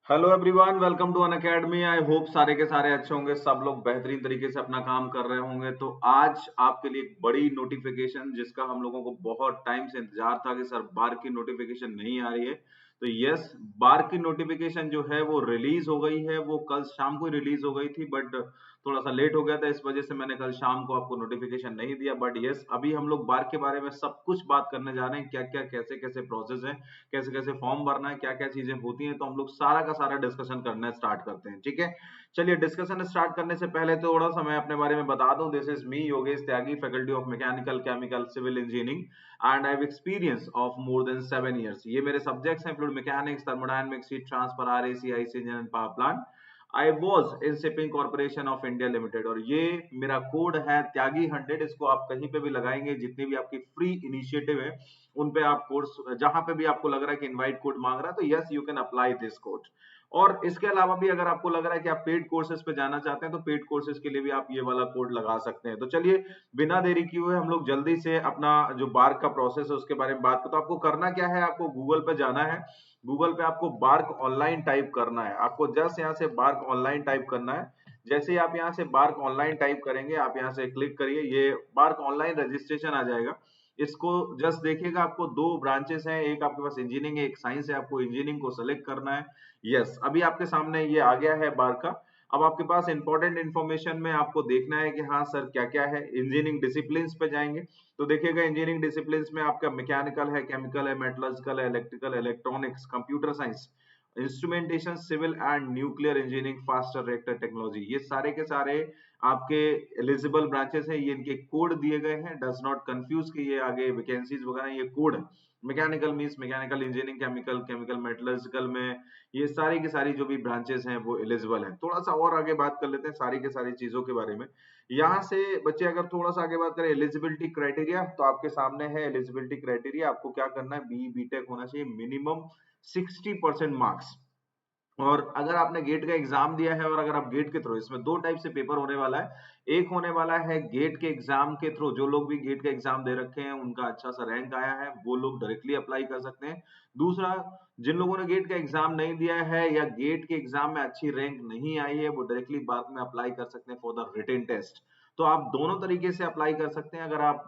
Hello everyone, welcome to Unacademy. I hope सारे के सारे अच्छे होंगे, सब लोग बेहतरीन तरीके से अपना काम कर रहे होंगे। तो आज आपके लिए एक बड़ी नोटिफिकेशन, जिसका हम लोगों को बहुत टाइम से इंतजार था कि सर बार की नोटिफिकेशन नहीं आ रही है। तो यस, बार की नोटिफिकेशन जो है वो रिलीज हो गई है। वो कल शाम को रिलीज हो गई थी, बट थोड़ा सा लेट हो गया था, इस वजह से मैंने कल शाम को आपको नोटिफिकेशन नहीं दिया। बट यस, अभी हम लोग बार के बारे में सब कुछ बात करने जा रहे हैं, क्या क्या कैसे कैसे प्रोसेस है, कैसे कैसे फॉर्म भरना है, क्या क्या चीजें होती हैं। तो हम लोग सारा का सारा डिस्कशन करना स्टार्ट करते हैं, ठीक है। चलिए, डिस्कशन स्टार्ट करने से पहले थोड़ा सा मैं अपने बारे में बता दूं। This is me Yogesh Tyagi, faculty of mechanical chemical civil engineering, and I have experience of more than 7 years। ये मेरे सब्जेक्ट्स हैं: fluid mechanics, thermodynamics, heat transfer, RAC, IC engine and power plant. I was in shipping corporation of India limited, और ये मेरा code है त्यागी 100। इसको आप कहीं पे भी लगाएंगे, जितनी भी आपकी फ्री इनिशिएटिव है उन पे आप कोर्स, जहां पे भी आपको लग रहा है कि इनवाइट कोड मांग रहा है, तो yes you can apply this code. और इसके अलावा भी अगर आपको लग रहा है कि आप पेड कोर्सेज पे जाना चाहते हैं, तो पेड कोर्सेज के लिए भी आप ये वाला कोड लगा सकते हैं। तो चलिए, बिना देरी किए हुए हम लोग जल्दी से अपना जो बार्क का प्रोसेस है उसके बारे में बात करते हैं। तो आपको करना क्या है, आपको गूगल पे जाना है। गूगल पे आपको बार्क ऑनलाइन टाइप करना है। आपको जस्ट यहाँ से बार्क ऑनलाइन टाइप करना है। जैसे ही आप यहाँ से बार्क ऑनलाइन टाइप करेंगे, आप यहाँ से क्लिक करिए, ये बार्क ऑनलाइन रजिस्ट्रेशन आ जाएगा। इसको जस्ट देखिएगा, आपको दो ब्रांचेस हैं, एक आपके पास इंजीनियरिंग है, एक साइंस है। आपको इंजीनियरिंग को सेलेक्ट करना है। यस, अभी आपके सामने ये आ गया है बार का। अब आपके पास इंपॉर्टेंट इन्फॉर्मेशन में आपको देखना है कि हाँ सर क्या क्या है। इंजीनियरिंग डिसिप्लिन्स पे जाएंगे तो देखिएगा, इंजीनियरिंग डिसिप्लिन्स में आपका मैकेनिकल है, केमिकल है, मेटलर्जिकल है, electrical, electronics, computer science, instrumentation, civil and nuclear engineering, faster reactor technology, ये सारे के सारे आपके एलिजिबल ब्रांचेस हैं। ये इनके कोड दिए गए हैं, डज नॉट कंफ्यूज कि ये आगे वैकेंसीज वगैरह, ये कोड है। Mechanical means mechanical engineering, chemical chemical, metallurgical में ये सारी की सारी जो भी ब्रांचेस हैं वो एलिजिबल हैं। थोड़ा सा और आगे बात कर लेते हैं सारी के सारी चीजों के बारे में। यहाँ से बच्चे अगर थोड़ा सा आगे बात करें एलिजिबिलिटी क्राइटेरिया, तो आपके सामने है एलिजिबिलिटी क्राइटेरिया। आपको क्या करना है, बीटेक होना चाहिए, मिनिमम 60% मार्क्स। और अगर आपने गेट का एग्जाम दिया है, और अगर आप गेट के थ्रू, इसमें दो टाइप से पेपर होने वाला है। एक होने वाला है गेट के एग्जाम के थ्रू, जो लोग भी गेट का एग्जाम दे रखे हैं, उनका अच्छा सा रैंक आया है, वो लोग डायरेक्टली अप्लाई कर सकते हैं। दूसरा, जिन लोगों ने गेट का एग्जाम नहीं दिया है या गेट के एग्जाम में अच्छी रैंक नहीं आई है, वो डायरेक्टली बाद में अप्लाई कर सकते हैं फॉर द रिटन टेस्ट। तो आप दोनों तरीके से अप्लाई कर सकते हैं। अगर आप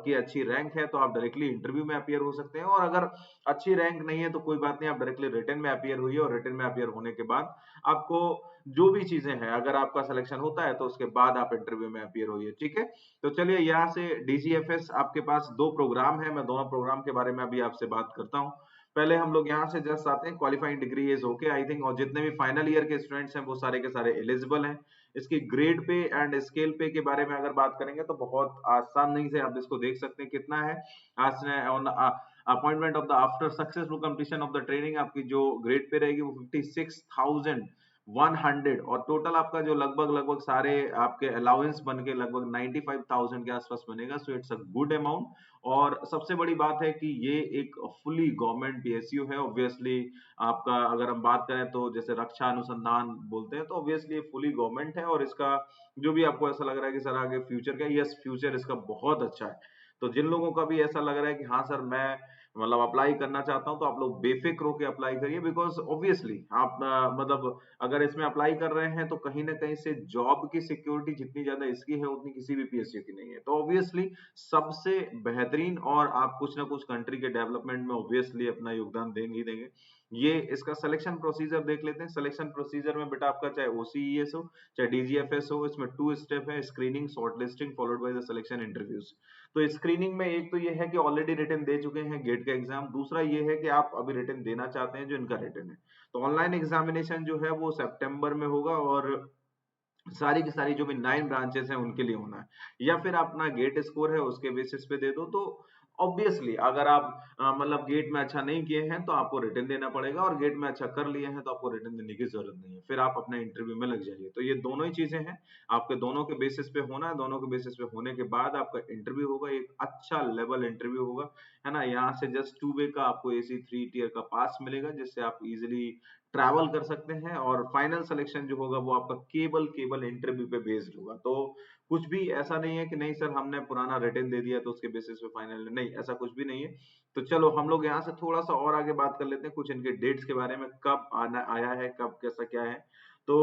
की अच्छी रैंक है तो आप डायरेक्टली इंटरव्यू में अपियर हो सकते हैं, और अगर अच्छी रैंक नहीं है तो कोई बात नहीं, आप डायरेक्टली रिटन में अपियर हुई, और रिटन में अपियर होने के बाद आपको जो भी चीजें हैं, अगर आपका सिलेक्शन होता है तो उसके बाद आप इंटरव्यू में अपियर होइए, ठीक है। तो चलिए, यहाँ से डीजीएफएस आपके पास दो प्रोग्राम है, मैं दोनों प्रोग्राम के बारे में अभी आपसे बात करता हूँ। पहले हम लोग यहाँ से जस्ट आते हैं, qualifying degree is okay I think, और जितने भी फाइनल ईयर के स्टूडेंट्स हैं वो सारे के सारे एलिजिबल हैं। इसकी ग्रेड पे एंड स्केल पे के बारे में अगर बात करेंगे तो बहुत आसानी से आप इसको देख सकते हैं कितना है। आज on appointment of the after successful completion of the training, आपकी जो ग्रेड पे रहेगी वो 56,100, और टोटल आपका जो लगभग लगभग सारे आपके अलाउंस बन के लगभग 95,000 के आसपास बनेगा। So it's a good amount. और सबसे बड़ी बात है कि ये एक फुली गवर्नमेंट पीएसयू है। ऑब्वियसली आपका अगर हम बात करें तो जैसे रक्षा अनुसंधान बोलते हैं, तो ऑब्वियसली ये फुली गवर्नमेंट है। और इसका जो भी आपको ऐसा लग रहा है कि सर आगे फ्यूचर क्या, यस फ्यूचर इसका बहुत अच्छा है। तो जिन लोगों का भी ऐसा लग रहा है कि हाँ सर मैं मतलब अप्लाई करना चाहता हूं, तो आप लोग बेफिक्र होकर अप्लाई करिए, बिकॉज ऑब्वियसली आप मतलब अगर इसमें अप्लाई कर रहे हैं तो कहीं ना कहीं से जॉब की सिक्योरिटी जितनी ज्यादा इसकी है उतनी किसी भी पीएसयू की नहीं है। तो ऑब्वियसली सबसे बेहतरीन, और आप कुछ ना कुछ कंट्री के डेवलपमेंट में ऑब्वियसली अपना योगदान देंगे ही देंगे। ये इसका सिलेक्शन प्रोसीजर देख लेते हैं। सिलेक्शन प्रोसीजर में बेटा आपका चाहे ओसीईएस हो चाहे डीजीएफएस हो, इसमें 2 स्टेप है: screening, shortlisting, followed by the selection interviews. तो स्क्रीनिंग में एक तो ये है कि ऑलरेडी रिटन दे चुके हैं गेट का एग्जाम, दूसरा ये है कि आप अभी रिटन देना चाहते हैं जो इनका रिटन है। तो ऑनलाइन एग्जामिनेशन जो है वो सितंबर में होगा, और सारी की सारी जो भी 9 ब्रांचेस हैं उनके लिए होना है। या फिर अपना गेट स्कोर है उसके बेसिस पे दे दो। तो ऑब्वियसली अगर आप मतलब गेट में अच्छा नहीं किए हैं तो आपको रिटर्न देना पड़ेगा, और गेट में अच्छा कर लिए हैं तो आपको रिटर्न देने की जरूरत नहीं है, फिर आप अपने इंटरव्यू में लग जाइए। तो ये दोनों ही चीजें हैं, आपके दोनों के बेसिस पे होना है। दोनों के बेसिस पे होने के बाद आपका इंटरव्यू होगा, एक अच्छा लेवल इंटरव्यू होगा, है ना। यहाँ से जस्ट 2 वे का आपको AC3 टियर का पास मिलेगा, जिससे आप इजिली ट्रैवल कर सकते हैं। और फाइनल सिलेक्शन जो होगा वो आपका केवल केवल इंटरव्यू पे बेस्ड होगा। तो कुछ भी ऐसा नहीं है कि नहीं सर हमने पुराना रिटन दे दिया तो उसके बेसिस पे फाइनल, नहीं ऐसा कुछ भी नहीं है। तो चलो हम लोग यहाँ से थोड़ा सा और आगे बात कर लेते हैं कुछ इनके डेट्स के बारे में, कब आना आया है, कब कैसा क्या है। तो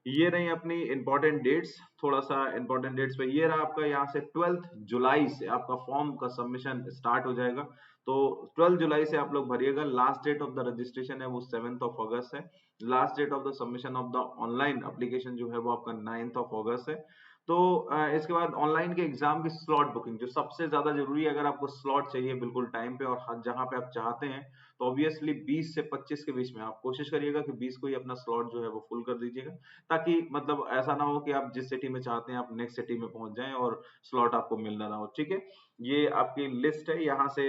ये रही अपनी इंपॉर्टेंट डेट्स, थोड़ा सा इंपॉर्टेंट डेट्स पे ये रहा आपका यहाँ से 12 जुलाई से आपका फॉर्म का सबमिशन स्टार्ट हो जाएगा। तो 12 जुलाई से आप लोग भरिएगा। Last date of the registration है वो 7th ऑफ अगस्त है। Last date of the submission of the online application जो है वो आपका 9th ऑफ अगस्त है। तो इसके बाद ऑनलाइन के एग्जाम की स्लॉट बुकिंग जो सबसे ज्यादा जरूरी है, अगर आपको स्लॉट चाहिए बिल्कुल टाइम पे और जहां पे आप चाहते हैं, तो ऑब्वियसली 20 से 25 के बीच में आप कोशिश करिएगा कि 20 को ही अपना स्लॉट जो है वो फुल कर दीजिएगा, ताकि मतलब ऐसा ना हो कि आप जिस सिटी में चाहते हैं आप नेक्स्ट सिटी में पहुंच जाएं और स्लॉट आपको मिल ना रहा हो। ठीक है, ये आपकी लिस्ट है यहाँ से।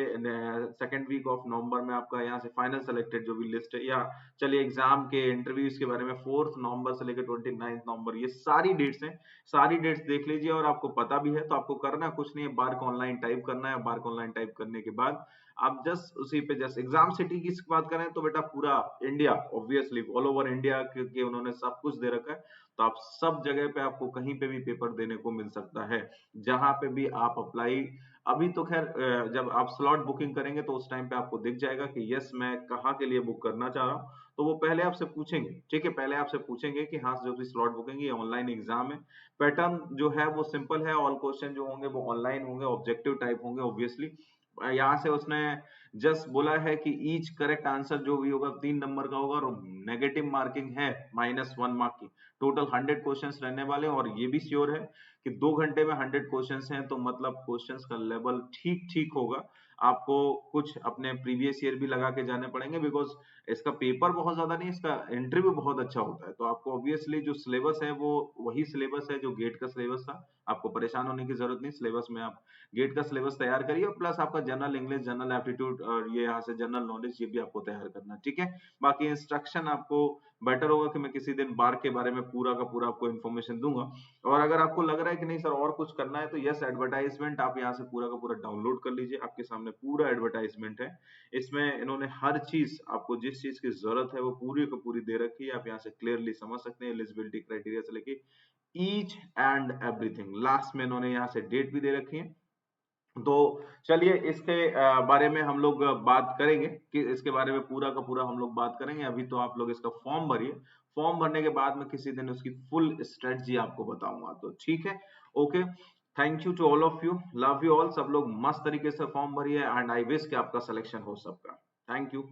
सेकेंड वीक ऑफ नवंबर में आपका यहाँ से फाइनल सेलेक्टेड जो भी लिस्ट है, या चलिए एग्जाम के इंटरव्यूज के बारे में 4 नवंबर से लेकर 29 नवंबर, ये सारी डेट्स हैं। सारी डेट्स देख लीजिए और आपको पता भी है तो आपको करना कुछ नहीं है, बार्क ऑनलाइन टाइप करना है। बार्क ऑनलाइन टाइप करने के बाद आप जस्ट उसी पे जस्ट एग्जाम सिटी की बात करें तो बेटा पूरा India, obviously all over India, क्योंकि उन्होंने सब कुछ दे रखा है, तो आप सब जगह पे आपको कहीं पे भी पेपर देने को मिल सकता है, जहां पे भी आप अप्लाई। अभी तो खैर जब आप स्लॉट बुकिंग करेंगे तो उस टाइम पे आपको दिख जाएगा कि यस मैं कहाँ के लिए बुक करना चाह रहा हूँ। तो वो पहले आपसे पूछेंगे, ठीक है, पहले आपसे पूछेंगे कि हाँ जो भी स्लॉट बुकिंग ये ऑनलाइन एग्जाम है। पैटर्न जो है वो सिंपल है, ऑल क्वेश्चन जो होंगे वो ऑनलाइन होंगे, ऑब्जेक्टिव टाइप होंगे ऑब्वियसली। यहाँ से उसने जस्ट बोला है कि ईच करेक्ट आंसर जो भी होगा 3 नंबर का होगा, और नेगेटिव मार्किंग है -1 मार्क की। टोटल 100 क्वेश्चंस रहने वाले हैं, और ये भी श्योर है कि 2 घंटे में 100 क्वेश्चंस हैं, तो मतलब क्वेश्चंस का लेवल ठीक ठीक होगा। आपको कुछ अपने प्रीवियस ईयर भी लगा के जाने पड़ेंगे, बिकॉज इसका पेपर बहुत ज्यादा नहीं, इसका इंटरव्यू बहुत अच्छा होता है। तो आपको ऑब्वियसली जो सिलेबस है वो वही सिलेबस है जो गेट का सिलेबस था। आपको परेशान होने की जरूरत नहीं, सिलेबस में आप गेट का सिलेबस तैयार करिए, और प्लस आपका जनरल इंग्लिश, जनरल एप्टीट्यूड और ये यहाँ से जनरल नॉलेज, ये भी आपको तैयार करना है। ठीक है, बाकी इंस्ट्रक्शन आपको बेटर होगा कि मैं किसी दिन बार के बारे में पूरा का पूरा आपको इन्फॉर्मेशन दूंगा। और अगर आपको लग रहा है कि नहीं सर और कुछ करना है, तो यस एडवर्टाइजमेंट आप यहाँ से पूरा का पूरा डाउनलोड कर लीजिए। आपके सामने पूरा एडवर्टाइजमेंट है, इसमें इन्होंने हर चीज आपको जिस चीज की जरूरत है वो पूरी का पूरी दे रखी है। आप यहाँ से क्लियरली समझ सकते हैं, एलिजिबिलिटी क्राइटेरिया से लेके ईच एंड एवरीथिंग। लास्ट में इन्होंने यहाँ से डेट भी दे रखी है। तो चलिए इसके बारे में हम लोग बात करेंगे, कि इसके बारे में पूरा का पूरा हम लोग बात करेंगे। अभी तो आप लोग इसका फॉर्म भरिए, फॉर्म भरने के बाद में किसी दिन उसकी फुल स्ट्रेटजी आपको बताऊंगा। तो ठीक है, okay, thank you to all of you, love you all. सब लोग मस्त तरीके से फॉर्म भरिए, एंड आई विश कि आपका सिलेक्शन हो सबका। Thank you.